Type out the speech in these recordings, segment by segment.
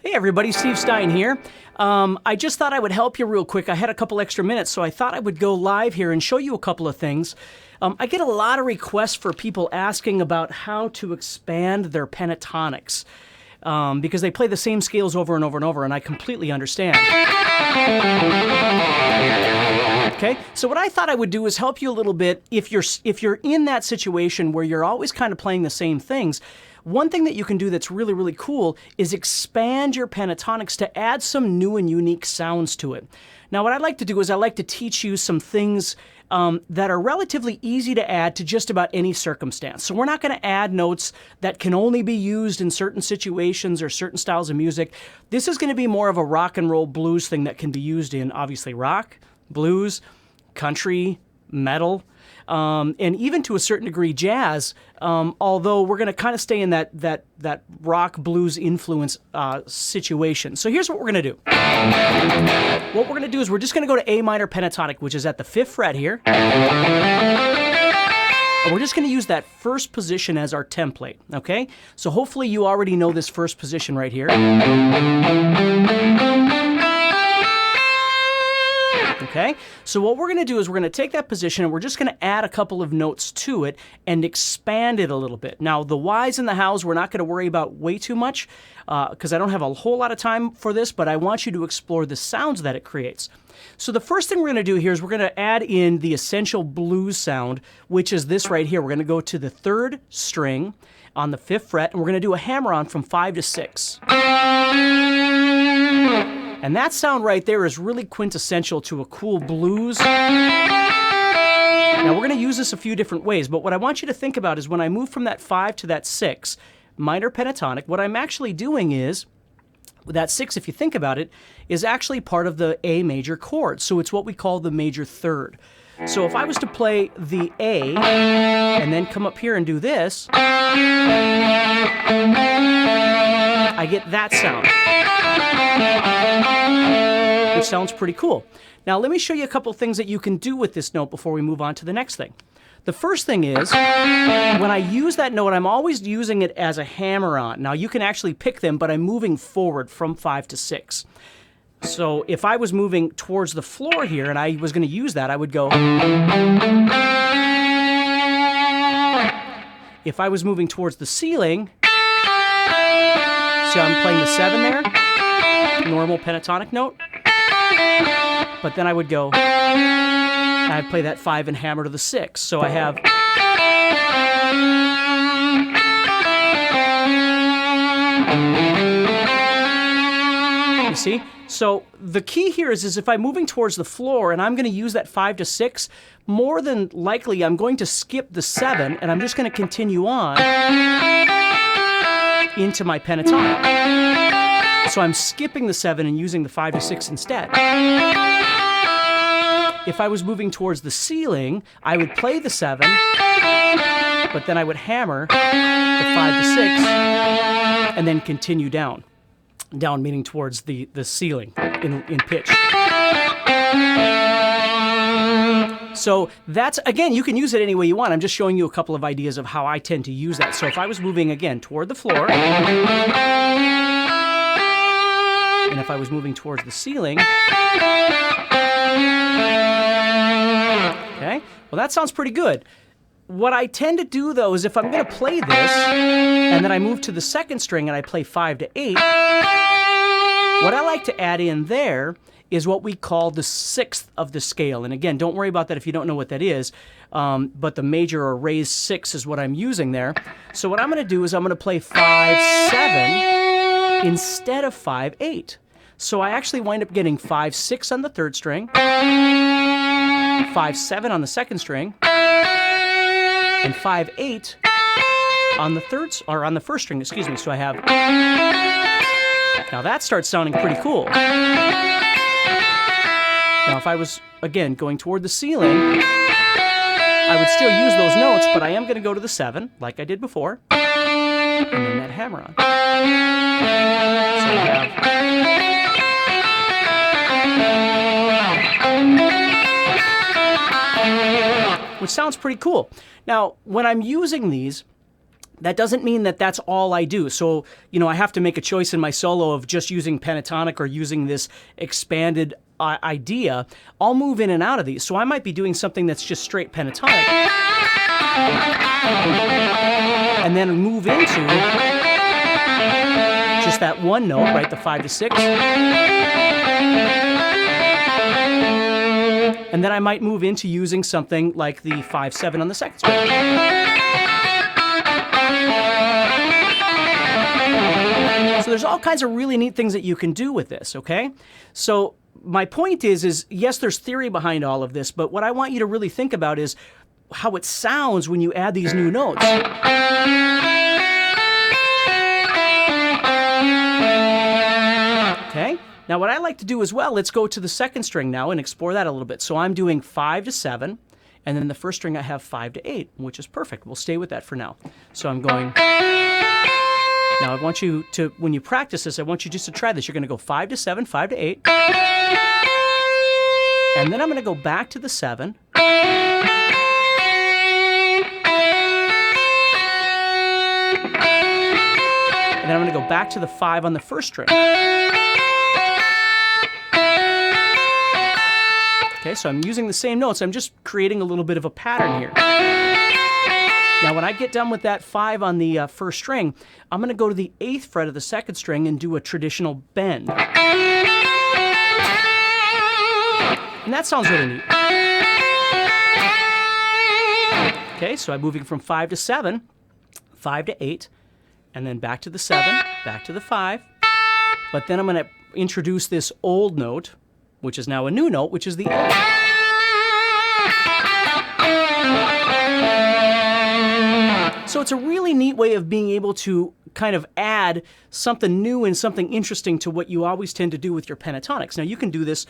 Hey everybody, Steve Stine here. I just thought I would help you real quick. I had a couple extra minutes, so I thought I would go live here and show you a couple of things. I get a lot of requests for people asking about how to expand their pentatonics because they play the same scales over and over and over, and I completely understand. Okay, so what I thought I would do is help you a little bit if you're in that situation where you're always kind of playing the same things. One thing that you can do that's really, really cool is expand your pentatonics to add some new and unique sounds to it. Now, what I like to do is I like to teach you some things that are relatively easy to add to just about any circumstance. So we're not going to add notes that can only be used in certain situations or certain styles of music. This is going to be more of a rock and roll blues thing that can be used in, obviously, rock, blues, country, metal, and even to a certain degree jazz, although we're going to kind of stay in that rock blues influence situation. So here's what we're going to do. What we're going to do is we're just going to go to A minor pentatonic, which is at the 5th fret here. And we're just going to use that first position as our template, okay? So hopefully you already know this first position right here. Okay, so what we're going to do is we're going to take that position and we're just going to add a couple of notes to it and expand it a little bit. Now, the whys and the hows we're not going to worry about way too much because I don't have a whole lot of time for this, but I want you to explore the sounds that it creates. So the first thing we're going to do here is we're going to add in the essential blues sound, which is this right here. We're going to go to the 3rd string on the 5th fret, and we're going to do a hammer-on from 5 to 6. And that sound right there is really quintessential to a cool blues. Now, we're going to use this a few different ways, but what I want you to think about is when I move from that 5 to that 6, minor pentatonic, what I'm actually doing is, that 6, if you think about it, is actually part of the A major chord. So it's what we call the major third. So if I was to play the A and then come up here and do this, I get that sound, which sounds pretty cool. Now let me show you a couple things that you can do with this note before we move on to the next thing. The first thing is, when I use that note, I'm always using it as a hammer-on. Now you can actually pick them, but I'm moving forward from 5 to 6. So if I was moving towards the floor here and I was going to use that, I would go. If I was moving towards the ceiling, see how I'm playing the 7 there? Normal pentatonic note. But then I would go, and I'd play that 5 and hammer to the 6. So I have. You see? So the key here is if I'm moving towards the floor and I'm going to use that 5 to 6, more than likely I'm going to skip the 7 and I'm just going to continue on into my pentatonic. So I'm skipping the 7 and using the 5 to 6 instead. If I was moving towards the ceiling, I would play the 7, but then I would hammer the 5 to 6 and then continue down. Down meaning towards the ceiling in pitch. So that's, again, you can use it any way you want. I'm just showing you a couple of ideas of how I tend to use that. So if I was moving, again, toward the floor, and if I was moving towards the ceiling, okay, well that sounds pretty good. What I tend to do, though, is if I'm going to play this, and then I move to the 2nd string and I play 5 to 8, what I like to add in there is what we call the 6th of the scale. And again, don't worry about that if you don't know what that is, but the major or raised 6 is what I'm using there. So what I'm going to do is I'm going to play 5-7 instead of 5-8. So I actually wind up getting 5-6 on the 3rd string, 5-7 on the 2nd string, and 5-8 on the 1st string, excuse me. So I have. Now that starts sounding pretty cool. Now if I was, again, going toward the ceiling, I would still use those notes, but I am going to go to the 7, like I did before, and then that hammer on. So I have. Which sounds pretty cool. Now, when I'm using these, That doesn't mean that that's all I do. So, I have to make a choice in my solo of just using pentatonic or using this expanded idea. I'll move in and out of these. So I might be doing something that's just straight pentatonic. And then move into just that one note, right? The 5 to 6. And then I might move into using something like the 5/7 on the second string. So there's all kinds of really neat things that you can do with this, okay? So my point is yes, there's theory behind all of this, but what I want you to really think about is how it sounds when you add these new notes. Okay? Now what I like to do as well, let's go to the second string now and explore that a little bit. So I'm doing 5 to 7, and then the first string I have 5 to 8, which is perfect. We'll stay with that for now. So I'm going... Now, I want you to, when you practice this, I want you just to try this. You're going to go 5 to 7, 5 to 8. And then I'm going to go back to the 7. And then I'm going to go back to the 5 on the first string. Okay, so I'm using the same notes. I'm just creating a little bit of a pattern here. Now, when I get done with that 5 on the first string, I'm going to go to the 8th fret of the second string and do a traditional bend. And that sounds really neat. Okay, so I'm moving from 5 to 7, 5 to 8, and then back to the 7, back to the 5. But then I'm going to introduce this old note, which is now a new note, which is the A. So it's a really neat way of being able to kind of add something new and something interesting to what you always tend to do with your pentatonics. Now, you can do this,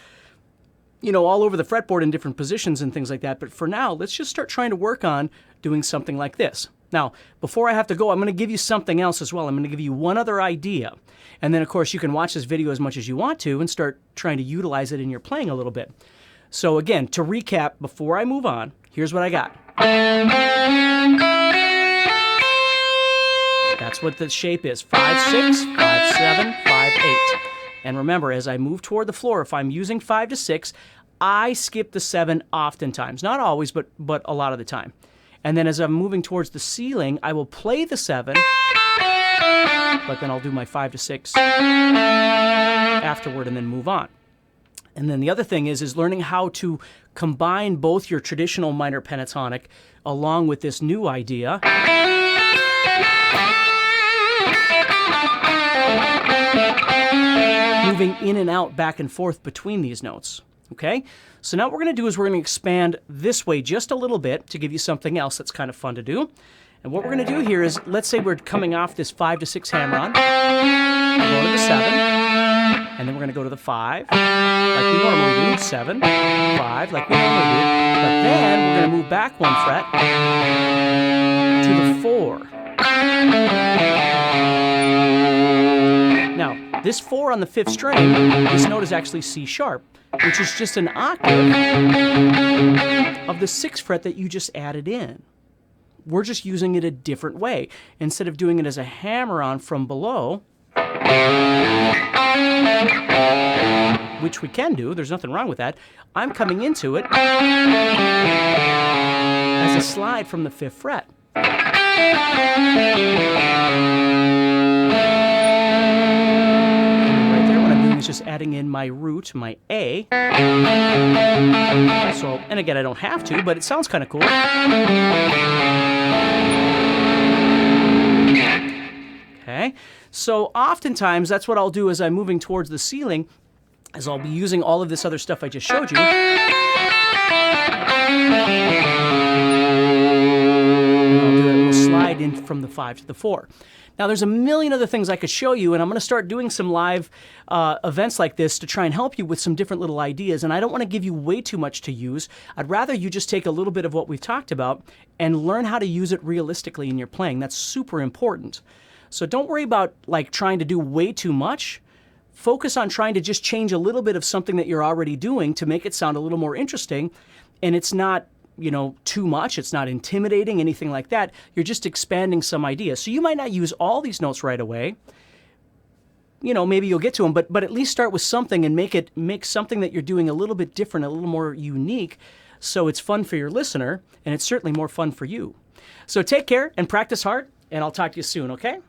all over the fretboard in different positions and things like that. But for now, let's just start trying to work on doing something like this. Now, before I have to go, I'm going to give you something else as well. I'm going to give you one other idea. And then, of course, you can watch this video as much as you want to and start trying to utilize it in your playing a little bit. So again, to recap, before I move on, here's what I got. That's what the shape is. 5, 6, 5, 7, 5, 8. And remember, as I move toward the floor, if I'm using 5 to 6, I skip the 7 oftentimes. Not always, but a lot of the time. And then as I'm moving towards the ceiling, I will play the 7, but then I'll do my 5 to 6 afterward and then move on. And then the other thing is learning how to combine both your traditional minor pentatonic along with this new idea. Moving in and out, back and forth between these notes. Okay? So now what we're going to do is we're going to expand this way just a little bit to give you something else that's kind of fun to do. And what we're going to do here is, let's say we're coming off this 5 to 6 hammer-on, go to the 7, and then we're going to go to the 5, like we normally do, 7, 5, like we normally do, but then we're going to move back 1 fret to the 4. Now, this 4 on the 5th string, this note is actually C sharp, which is just an octave of the 6th fret that you just added in. We're just using it a different way. Instead of doing it as a hammer-on from below, which we can do, there's nothing wrong with that, I'm coming into it as a slide from the 5th fret. Is just adding in my root, my A. So, and again, I don't have to, but it sounds kind of cool. Okay, so oftentimes that's what I'll do as I'm moving towards the ceiling, is I'll be using all of this other stuff I just showed you. And I'll do a little slide in from the 5 to the 4. Now, there's a million other things I could show you, and I'm going to start doing some live events like this to try and help you with some different little ideas, and I don't want to give you way too much to use. I'd rather you just take a little bit of what we've talked about and learn how to use it realistically in your playing. That's super important. So don't worry about trying to do way too much. Focus on trying to just change a little bit of something that you're already doing to make it sound a little more interesting, and it's not too much. It's not intimidating, anything like that. You're just expanding some ideas. So you might not use all these notes right away. Maybe you'll get to them, but at least start with something and make something that you're doing a little bit different, a little more unique, so it's fun for your listener, and it's certainly more fun for you. So take care and practice hard, and I'll talk to you soon, okay?